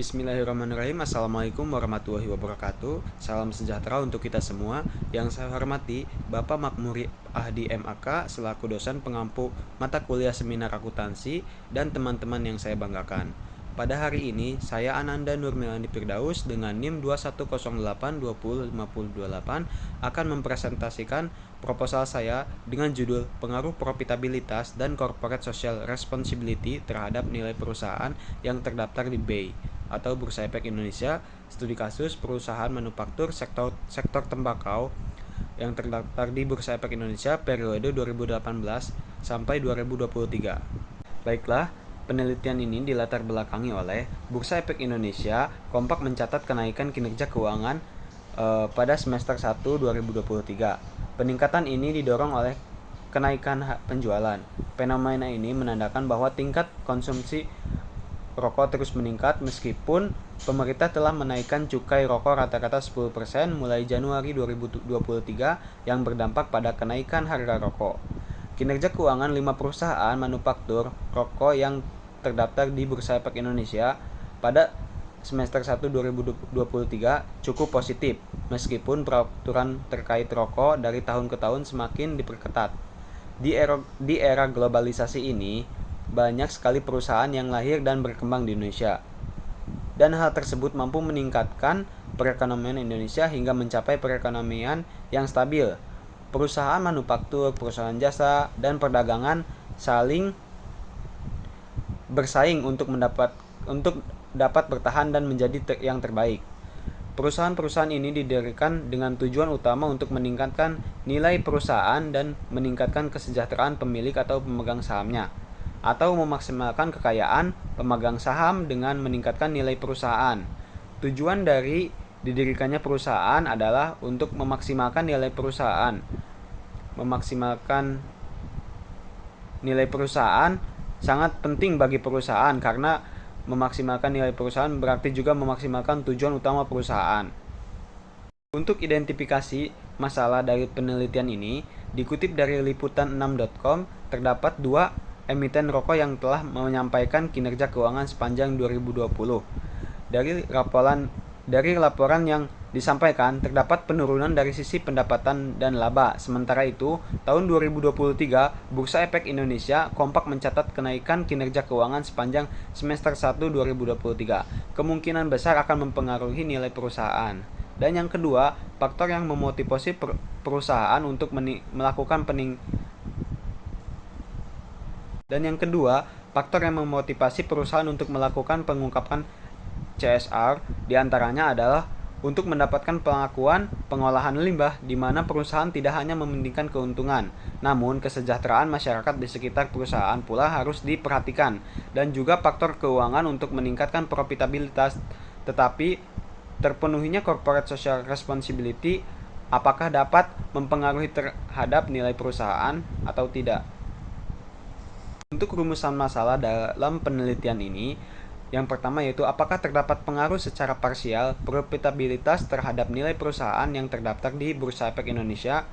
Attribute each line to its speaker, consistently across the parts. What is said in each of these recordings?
Speaker 1: Bismillahirrahmanirrahim. Assalamualaikum warahmatullahi wabarakatuh. Salam sejahtera untuk kita semua. Yang saya hormati Bapak Makmuri Ahdi MAK selaku dosen pengampu mata kuliah seminar akuntansi dan teman-teman yang saya banggakan. Pada hari ini, saya Ananda Nurmilani Firdaus dengan NIM 2108205028 akan mempresentasikan proposal saya dengan judul Pengaruh Profitabilitas dan Corporate Social Responsibility terhadap nilai perusahaan yang terdaftar di BEI atau Bursa Efek Indonesia, studi kasus perusahaan manufaktur sektor tembakau yang terdaftar di Bursa Efek Indonesia periode 2018 sampai 2023. Baiklah, penelitian ini dilatar belakangi oleh Bursa Efek Indonesia kompak mencatat kenaikan kinerja keuangan pada semester 1 2023. Peningkatan ini didorong oleh kenaikan penjualan. Fenomena ini menandakan bahwa tingkat konsumsi rokok terus meningkat meskipun pemerintah telah menaikkan cukai rokok rata-rata 10% mulai Januari 2023 yang berdampak pada kenaikan harga rokok. Kinerja keuangan 5 perusahaan manufaktur rokok yang terdaftar di Bursa Efek Indonesia pada semester 1 2023 cukup positif meskipun peraturan terkait rokok dari tahun ke tahun semakin diperketat. Di era globalisasi ini, banyak sekali perusahaan yang lahir dan berkembang di Indonesia. Dan hal tersebut mampu meningkatkan perekonomian Indonesia hingga mencapai perekonomian yang stabil. Perusahaan manufaktur, perusahaan jasa, dan perdagangan saling bersaing untuk dapat bertahan dan menjadi yang terbaik. Perusahaan-perusahaan ini didirikan dengan tujuan utama untuk meningkatkan nilai perusahaan dan meningkatkan kesejahteraan pemilik atau pemegang sahamnya, atau memaksimalkan kekayaan pemegang saham dengan meningkatkan nilai perusahaan. Tujuan dari didirikannya perusahaan adalah untuk memaksimalkan nilai perusahaan. Memaksimalkan nilai perusahaan sangat penting bagi perusahaan karena memaksimalkan nilai perusahaan berarti juga memaksimalkan tujuan utama perusahaan. Untuk identifikasi masalah dari penelitian ini, dikutip dari liputan6.com, terdapat 2 emiten rokok yang telah menyampaikan kinerja keuangan sepanjang 2020. Dari laporan yang disampaikan, terdapat penurunan dari sisi pendapatan dan laba. Sementara itu, tahun 2023, Bursa Efek Indonesia kompak mencatat kenaikan kinerja keuangan sepanjang semester 1 2023. Kemungkinan besar akan mempengaruhi nilai perusahaan. Dan yang kedua, faktor yang memotivasi perusahaan untuk melakukan pengungkapan CSR diantaranya adalah untuk mendapatkan pengakuan pengolahan limbah di mana perusahaan tidak hanya mementingkan keuntungan, namun kesejahteraan masyarakat di sekitar perusahaan pula harus diperhatikan, dan juga faktor keuangan untuk meningkatkan profitabilitas. Tetapi terpenuhinya corporate social responsibility apakah dapat mempengaruhi terhadap nilai perusahaan atau tidak? Untuk rumusan masalah dalam penelitian ini, yang pertama yaitu apakah terdapat pengaruh secara parsial profitabilitas terhadap nilai perusahaan yang terdaftar di Bursa Efek Indonesia.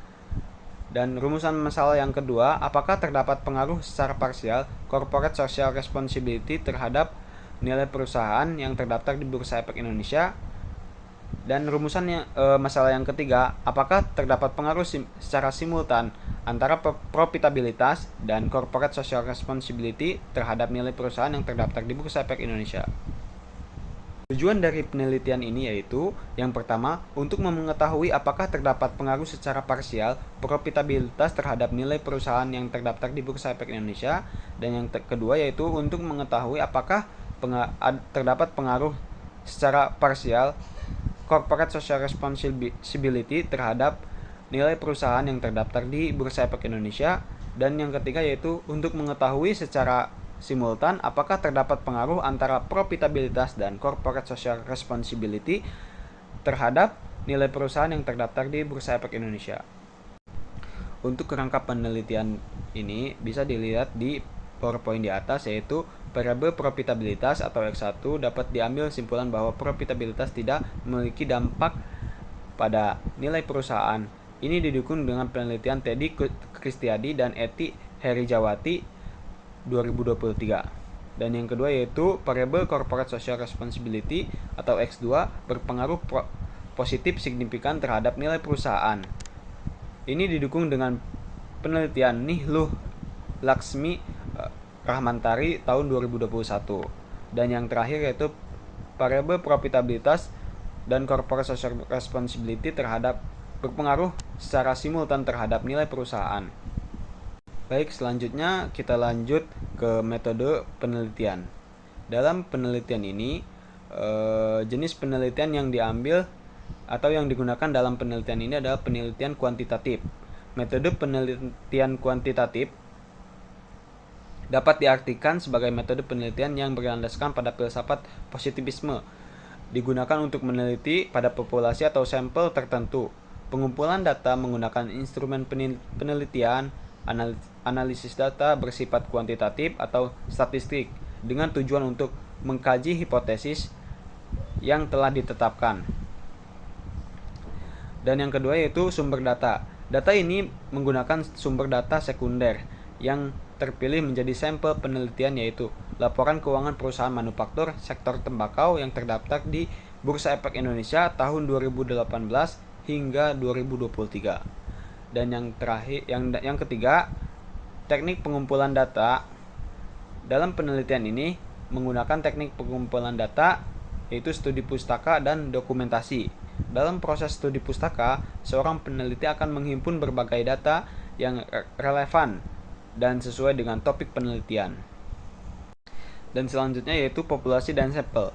Speaker 1: Dan rumusan masalah yang kedua, apakah terdapat pengaruh secara parsial corporate social responsibility terhadap nilai perusahaan yang terdaftar di Bursa Efek Indonesia. Dan masalah yang ketiga, apakah terdapat pengaruh secara simultan antara profitabilitas dan corporate social responsibility terhadap nilai perusahaan yang terdaftar di Bursa Efek Indonesia. Tujuan dari penelitian ini yaitu, yang pertama, untuk mengetahui apakah terdapat pengaruh secara parsial profitabilitas terhadap nilai perusahaan yang terdaftar di Bursa Efek Indonesia, dan yang kedua yaitu untuk mengetahui apakah terdapat pengaruh secara parsial corporate social responsibility terhadap nilai perusahaan yang terdaftar di Bursa Efek Indonesia. Dan yang ketiga yaitu untuk mengetahui secara simultan apakah terdapat pengaruh antara profitabilitas dan corporate social responsibility terhadap nilai perusahaan yang terdaftar di Bursa Efek Indonesia. Untuk kerangka penelitian ini bisa dilihat di PowerPoint di atas, yaitu variabel profitabilitas atau X1 dapat diambil kesimpulan bahwa profitabilitas tidak memiliki dampak pada nilai perusahaan. Ini didukung dengan penelitian Teddy Kristiadi dan Eti Herijawati 2023. Dan yang kedua yaitu variabel corporate social responsibility atau X2 berpengaruh positif signifikan terhadap nilai perusahaan. Ini didukung dengan penelitian Nihluh Laksmi Rahmantari tahun 2021. Dan yang terakhir yaitu variabel profitabilitas dan corporate social responsibility berpengaruh secara simultan terhadap nilai perusahaan. Baik, selanjutnya kita lanjut ke metode penelitian. Dalam penelitian ini, jenis penelitian yang diambil atau yang digunakan dalam penelitian ini adalah penelitian kuantitatif. Metode penelitian kuantitatif dapat diartikan sebagai metode penelitian yang berlandaskan pada filsafat positivisme, digunakan untuk meneliti pada populasi atau sampel tertentu. Pengumpulan data menggunakan instrumen penelitian, analisis data bersifat kuantitatif atau statistik dengan tujuan untuk mengkaji hipotesis yang telah ditetapkan. Dan yang kedua yaitu sumber data. Data ini menggunakan sumber data sekunder yang terpilih menjadi sampel penelitian, yaitu laporan keuangan perusahaan manufaktur sektor tembakau yang terdaftar di Bursa Efek Indonesia tahun 2018 hingga 2023. Dan yang terakhir, yang ketiga, teknik pengumpulan data. Dalam penelitian ini menggunakan teknik pengumpulan data yaitu studi pustaka dan dokumentasi. Dalam proses studi pustaka, seorang peneliti akan menghimpun berbagai data yang relevan dan sesuai dengan topik penelitian. Dan selanjutnya yaitu populasi dan sampel.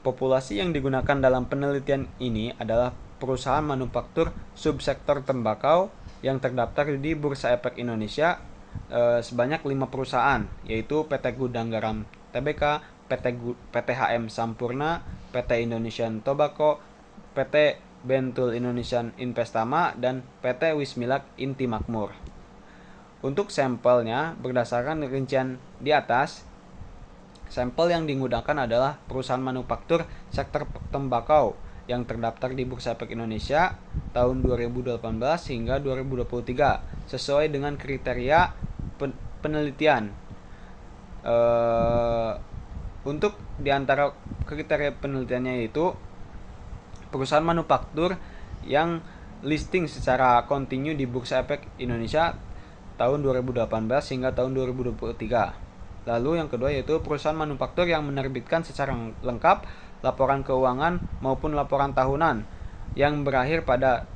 Speaker 1: Populasi yang digunakan dalam penelitian ini adalah perusahaan manufaktur subsektor tembakau yang terdaftar di Bursa Efek Indonesia sebanyak 5 perusahaan, yaitu PT Gudang Garam Tbk, PT HM Sampurna, PT Indonesian Tobacco, PT Bentul Indonesian Investama, dan PT Wismilak Inti Makmur. Untuk sampelnya, berdasarkan rincian di atas, sampel yang digunakan adalah perusahaan manufaktur sektor tembakau yang terdaftar di Bursa Efek Indonesia tahun 2018 hingga 2023 sesuai dengan kriteria penelitian. Untuk diantara kriteria penelitiannya yaitu perusahaan manufaktur yang listing secara kontinu di Bursa Efek Indonesia tahun 2018 hingga tahun 2023. Lalu yang kedua yaitu perusahaan manufaktur yang menerbitkan secara lengkap laporan keuangan maupun laporan tahunan yang berakhir pada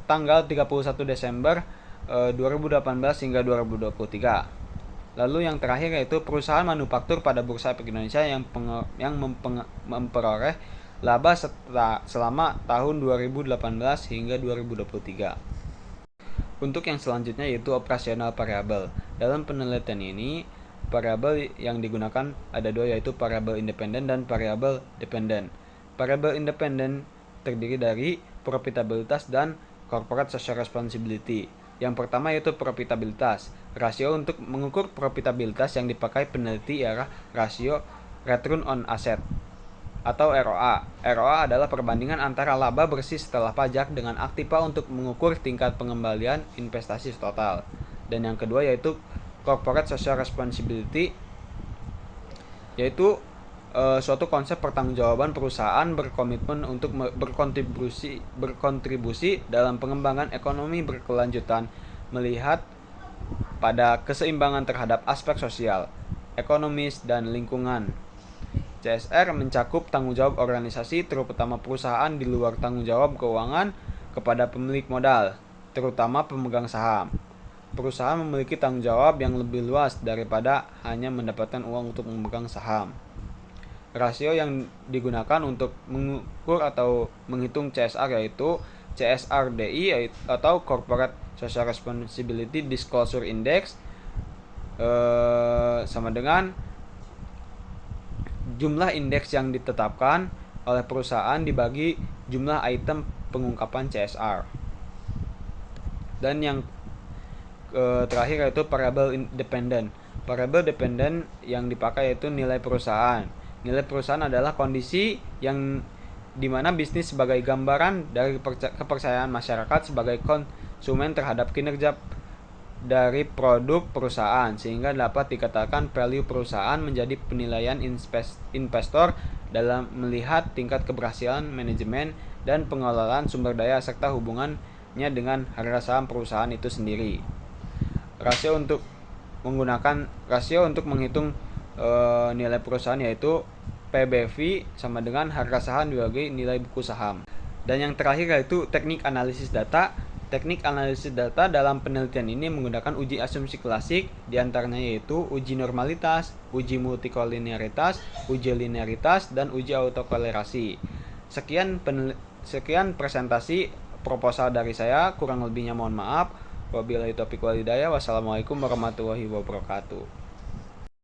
Speaker 1: tanggal 31 Desember 2018 hingga 2023. Lalu yang terakhir yaitu perusahaan manufaktur pada Bursa Efek Indonesia yang memperoleh laba selama tahun 2018 hingga 2023. Untuk yang selanjutnya yaitu operasional variabel. Dalam penelitian ini, variabel yang digunakan ada dua, yaitu variabel independen dan variabel dependen. Variabel independen terdiri dari profitabilitas dan corporate social responsibility. Yang pertama yaitu profitabilitas. Rasio untuk mengukur profitabilitas yang dipakai peneliti ialah rasio return on asset atau ROA. ROA adalah perbandingan antara laba bersih setelah pajak dengan aktiva untuk mengukur tingkat pengembalian investasi total. Dan yang kedua yaitu corporate social responsibility, yaitu suatu konsep pertanggungjawaban perusahaan berkomitmen untuk berkontribusi dalam pengembangan ekonomi berkelanjutan melihat pada keseimbangan terhadap aspek sosial, ekonomis, dan lingkungan. CSR mencakup tanggung jawab organisasi, terutama perusahaan di luar tanggung jawab keuangan kepada pemilik modal, terutama pemegang saham. Perusahaan memiliki tanggung jawab yang lebih luas daripada hanya mendapatkan uang untuk memegang saham. Rasio yang digunakan untuk mengukur atau menghitung CSR yaitu CSRDI atau Corporate Social Responsibility Disclosure Index, sama dengan jumlah indeks yang ditetapkan oleh perusahaan dibagi jumlah item pengungkapan CSR. Dan yang terakhir yaitu variabel independen. Variabel dependen yang dipakai yaitu nilai perusahaan. Nilai perusahaan adalah kondisi yang dimana bisnis sebagai gambaran dari kepercayaan masyarakat sebagai konsumen terhadap kinerja dari produk perusahaan, sehingga dapat dikatakan value perusahaan menjadi penilaian investor dalam melihat tingkat keberhasilan manajemen dan pengelolaan sumber daya serta hubungannya dengan harga saham perusahaan itu sendiri. Rasio untuk menghitung nilai perusahaan yaitu PBV sama dengan harga saham dibagi nilai buku saham. Dan yang terakhir yaitu teknik analisis data. Teknik analisis data dalam penelitian ini menggunakan uji asumsi klasik, diantaranya yaitu uji normalitas, uji multikolinearitas, uji linearitas, dan uji autokolerasi. Sekian presentasi proposal dari saya, kurang lebihnya mohon maaf. Wabillahi taufiq wal hidayah. Wassalamualaikum warahmatullahi wabarakatuh.